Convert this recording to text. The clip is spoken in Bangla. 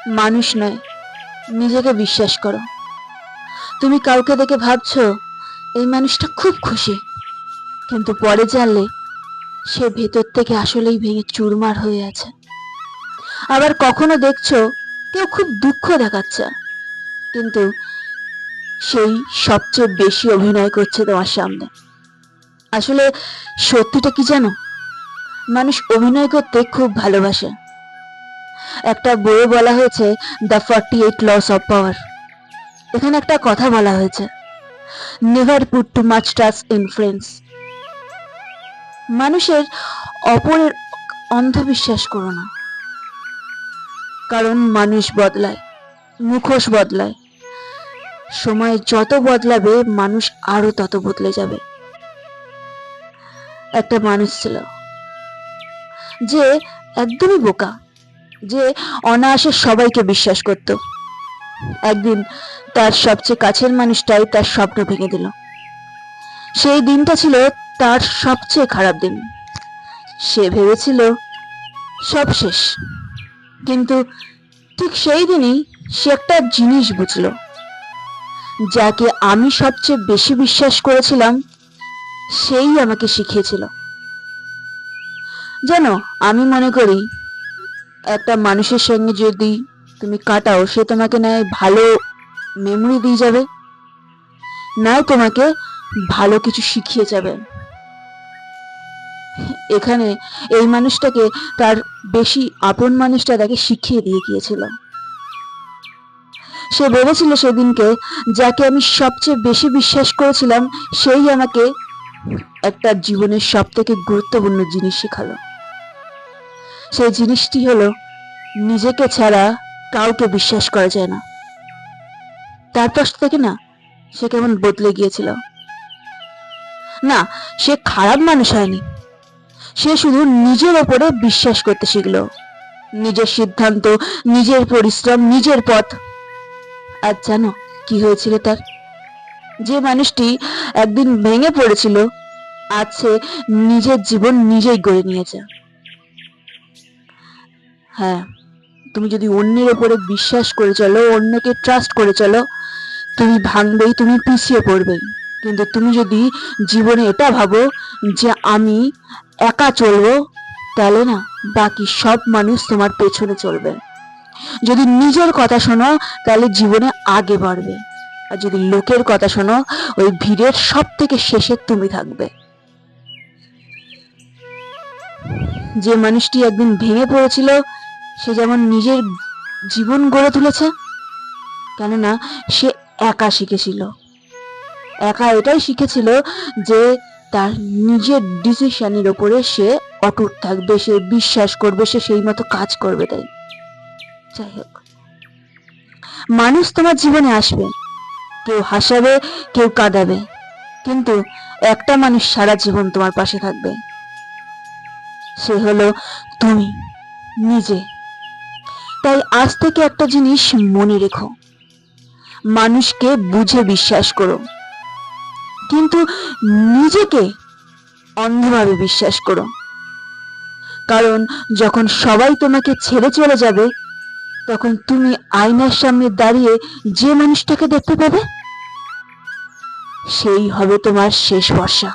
মানুষ নয়, নিজেকে বিশ্বাস করো। তুমি কাউকে দেখে ভাবছো এই মানুষটা খুব খুশি, কিন্তু পরে জানলে সে ভেতর থেকে আসলেই ভেঙে চুরমার হয়ে আছে। আবার কখনো দেখছো কেউ খুব দুঃখ দেখাচ্ছে, কিন্তু সেই সবচেয়ে বেশি অভিনয় করছে তোমার সামনে। আসলে সত্যিটা কি জানো, মানুষ অভিনয় করতে খুব ভালোবাসে। একটা বইয়ে বলা হয়েছে দ্য 48 লস অফ পাওয়ার। এখানে একটা কথা বলা হয়েছে, never put too much trust in friends. মানুষের অপরের অন্ধবিশ্বাস করো না, কারণ মানুষ বদলায়, মুখোশ বদলায়। সময় যত বদলাবে মানুষ আরো তত বদলে যাবে। একটা মানুষ ছিল যে একদমই বোকা, যে অনায়াসে সবাইকে বিশ্বাস করত। একদিন তার সবচেয়ে কাছের মানুষটাই তার স্বপ্ন ভেঙে দিল। সেই দিনটা ছিল তার সবচেয়ে খারাপ দিন। সে ভেবেছিল সব শেষ, কিন্তু ঠিক সেই দিনই সে একটা জিনিস বুঝলো, যাকে আমি সবচেয়ে বেশি বিশ্বাস করেছিলাম সেই আমাকে শিখিয়েছিল। জানো, আমি মনে করি একটা মানুষের সঙ্গে যদি তুমি কাটাও, সে তোমাকে নয় ভালো মেমোরি দিয়ে যাবে, নয় তোমাকে ভালো কিছু শিখিয়ে যাবে। এখানে এই মানুষটাকে তার বেশি আপন মানুষটা তাকে শিখিয়ে দিয়ে গিয়েছিল। সে ভেবেছিল সেদিনকে যাকে আমি সবচেয়ে বেশি বিশ্বাস করেছিলাম সেই আমাকে একটা জীবনের সব থেকে গুরুত্বপূর্ণ জিনিস শেখালো। সেই জিনিসটি হলো, নিজেকে ছাড়া কাউকে বিশ্বাস করা যায় না। তারপর থেকে না, সে কেমন বদলে গিয়েছিল। না, সে খারাপ মানুষ হয়নি, সে শুধু নিজের ওপরে বিশ্বাস করতে শিখলো। নিজের সিদ্ধান্ত, নিজের পরিশ্রম, নিজের পথ। আর জানো কি হয়েছিল তার? যে মানুষটি একদিন ভেঙে পড়েছিল, আজ সে নিজের জীবন নিজেই গড়ে নিয়েছে। হ্যাঁ, তুমি যদি অন্যের ওপরে বিশ্বাস করে চলো, অন্যকে ট্রাস্ট করে চলো, তুমি ভাঙবেই, তুমি পিছিয়ে পড়বেই। কিন্তু তুমি যদি জীবনে এটা ভাবো যে আমি একা চলবো, তাহলে না বাকি সব মানুষ তোমার পেছনে চলবে। যদি নিজের কথা শোনো, তাহলে জীবনে আগে বাড়বে। আর যদি লোকের কথা শোনো, ওই ভিড়ের সব থেকে শেষে তুমি থাকবে। যে মানুষটি একদিন ভেঙে পড়েছিল, সে যেমন নিজের জীবন গড়ে তুলেছে, কেননা সে একা শিখেছিল। একা এটাই শিখেছিল যে তার নিজের ডিসিশনের ওপরে সে অটুট থাকবে, সে বিশ্বাস করবে, সে সেই মতো কাজ করবে। তাই যাই হোক, মানুষ তোমার জীবনে আসবে, কেউ হাসাবে, কেউ কাঁদাবে, কিন্তু একটা মানুষ সারা জীবন তোমার পাশে থাকবে, সে হলো তুমি নিজে। তাই আজ থেকে একটা জিনিস মনে রেখো, মানুষকে বুঝে বিশ্বাস করো, কিন্তু নিজেকে অন্ধভাবে বিশ্বাস করো। কারণ যখন সবাই তোমাকে ছেড়ে চলে যাবে, তখন তুমি আয়নার সামনে দাঁড়িয়ে যে মানুষটাকে দেখতে পাবে, সেই হবে তোমার শেষ ভরসা।